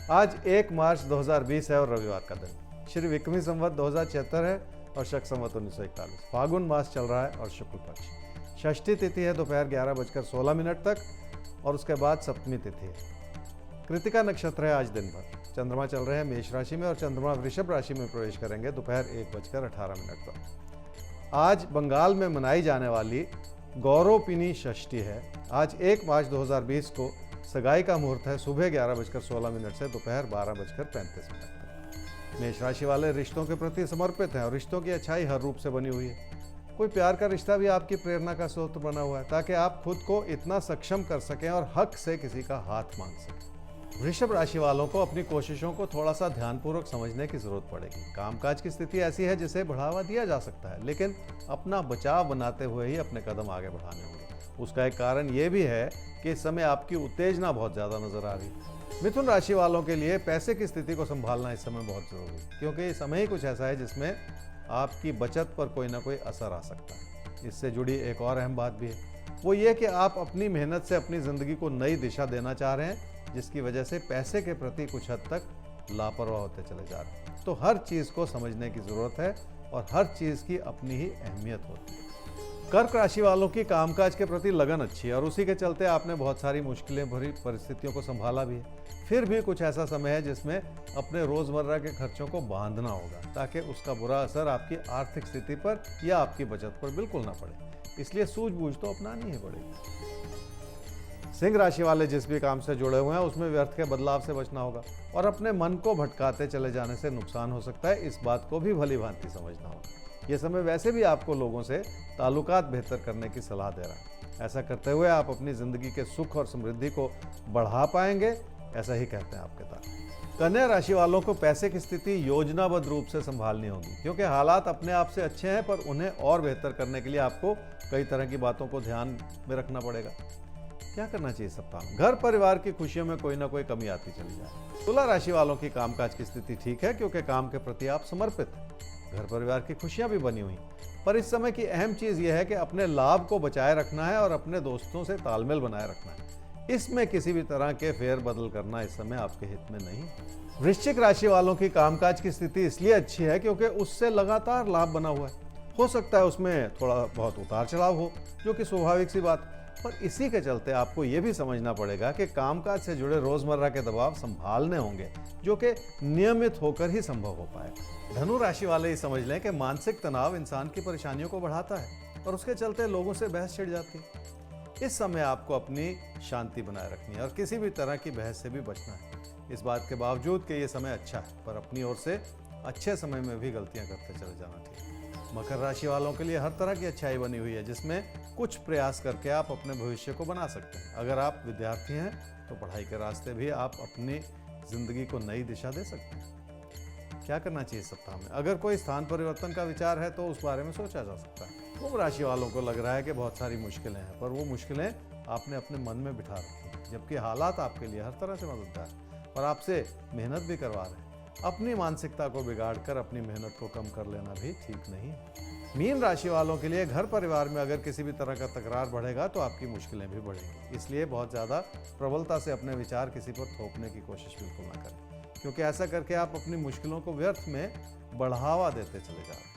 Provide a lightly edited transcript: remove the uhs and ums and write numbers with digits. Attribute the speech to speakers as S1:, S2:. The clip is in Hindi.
S1: आज 1 मार्च 2020 है और रविवार का दिन। श्री विक्रमी संवत 2076 है और शक संवत 1941। फागुन मास चल रहा है और शुक्ल पक्ष। षष्ठी तिथि है दोपहर 11:16 तक और उसके बाद सप्तमी तिथि है। कृतिका नक्षत्र है आज दिन भर। चंद्रमा चल रहे हैं मेष राशि में और चंद्रमा वृषभ राशि में प्रवेश करेंगे दोपहर 1:18 पर। आज बंगाल में मनाई जाने वाली गौरोपिनी षष्ठी है। आज 1 मार्च 2020 को सगाई का मुहूर्त है सुबह 11:16 से दोपहर 12:35 तक। मेष राशि वाले रिश्तों के प्रति समर्पित हैं और रिश्तों की अच्छाई हर रूप से बनी हुई है। कोई प्यार का रिश्ता भी आपकी प्रेरणा का स्रोत बना हुआ है ताकि आप खुद को इतना सक्षम कर सकें और हक से किसी का हाथ मांग सकें। वृषभ राशि वालों को अपनी कोशिशों को थोड़ा सा ध्यानपूर्वक समझने की जरूरत पड़ेगी। कामकाज की स्थिति ऐसी है जिसे बढ़ावा दिया जा सकता है, लेकिन अपना बचाव बनाते हुए ही अपने कदम आगे बढ़ाने होंगे। उसका एक कारण ये भी है कि इस समय आपकी उत्तेजना बहुत ज़्यादा नजर आ रही है। मिथुन राशि वालों के लिए पैसे की स्थिति को संभालना इस समय बहुत जरूरी है, क्योंकि ये समय ही कुछ ऐसा है जिसमें आपकी बचत पर कोई ना कोई असर आ सकता है। इससे जुड़ी एक और अहम बात भी है, वो ये कि आप अपनी मेहनत से अपनी ज़िंदगी को नई दिशा देना चाह रहे हैं, जिसकी वजह से पैसे के प्रति कुछ हद तक लापरवाह होते चले जा रहे हैं। तो हर चीज़ को समझने की ज़रूरत है और हर चीज़ की अपनी ही अहमियत होती है। कर्क राशि वालों की कामकाज के प्रति लगन अच्छी है और उसी के चलते आपने बहुत सारी मुश्किलें भरी परिस्थितियों को संभाला भी है। फिर भी कुछ ऐसा समय है जिसमें अपने रोज़मर्रा के खर्चों को बांधना होगा ताकि उसका बुरा असर आपकी आर्थिक स्थिति पर या आपकी बचत पर बिल्कुल ना पड़े। इसलिए सूझबूझ तो अपनानी ही पड़ेगी। सिंह राशि वाले जिस भी काम से जुड़े हुए हैं उसमें व्यर्थ के बदलाव से बचना होगा और अपने मन को भटकाते चले जाने से नुकसान हो सकता है। इस बात को भी भली भांति समझना होगा। यह समय वैसे भी आपको लोगों से ताल्लुकात बेहतर करने की सलाह दे रहा है। ऐसा करते हुए आप अपनी जिंदगी के सुख और समृद्धि को बढ़ा पाएंगे, ऐसा ही कहते हैं आपके तारे। कन्या राशि वालों को पैसे की स्थिति योजनाबद्ध रूप से संभालनी होगी, क्योंकि हालात अपने आप से अच्छे हैं पर उन्हें और बेहतर करने के लिए आपको कई तरह की बातों को ध्यान में रखना पड़ेगा। क्या करना चाहिए सप्ताह में? घर परिवार की खुशियों में कोई ना कोई कमी आती चली जाए। तुला राशि वालों की कामकाज की स्थिति ठीक है, क्योंकि काम के प्रति आप समर्पित हैं। घर परिवार की खुशियां भी बनी हुई, पर इस समय की अहम चीज यह है कि अपने लाभ को बचाए रखना है और अपने दोस्तों से तालमेल बनाए रखना है। इसमें किसी भी तरह के फेर बदल करना इस समय आपके हित में नहीं। वृश्चिक राशि वालों की कामकाज की स्थिति इसलिए अच्छी है क्योंकि उससे लगातार लाभ बना हुआ है। हो सकता है उसमें थोड़ा बहुत उतार चढ़ाव हो, जो कि स्वाभाविक सी बात, पर इसी के चलते आपको यह भी समझना पड़ेगा कि कामकाज से जुड़े रोजमर्रा के दबाव संभालने होंगे, जो कि नियमित होकर ही संभव हो पाएगा। धनु राशि वाले ही समझ लें कि मानसिक तनाव इंसान की परेशानियों को बढ़ाता है और उसके चलते लोगों से बहस छिड़ जाती है। इस समय आपको अपनी शांति बनाए रखनी है और किसी भी तरह की बहस से भी बचना है। इस बात के बावजूद कि यह समय अच्छा है, पर अपनी ओर से अच्छे समय में भी गलतियां करते चले जाना चाहिए। मकर राशि वालों के लिए हर तरह की अच्छाई बनी हुई है, जिसमें कुछ प्रयास करके आप अपने भविष्य को बना सकते हैं। अगर आप विद्यार्थी हैं तो पढ़ाई के रास्ते भी आप अपनी जिंदगी को नई दिशा दे सकते हैं। क्या करना चाहिए सप्ताह में? अगर कोई स्थान परिवर्तन का विचार है तो उस बारे में सोचा जा सकता है। कुंभ राशि वालों को लग रहा है कि बहुत सारी मुश्किलें हैं, पर वो मुश्किलें आपने अपने मन में बिठा रखी हैं, जबकि हालात आपके लिए हर तरह से मददगार और आपसे मेहनत भी करवा रहे हैं। अपनी मानसिकता को बिगाड़कर अपनी मेहनत को कम कर लेना भी ठीक नहीं है। मीन राशि वालों के लिए घर परिवार में अगर किसी भी तरह का तकरार बढ़ेगा तो आपकी मुश्किलें भी बढ़ेंगी। इसलिए बहुत ज़्यादा प्रबलता से अपने विचार किसी पर थोपने की कोशिश बिल्कुल ना करें, क्योंकि ऐसा करके आप अपनी मुश्किलों को व्यर्थ में बढ़ावा देते चले जा रहे हैं।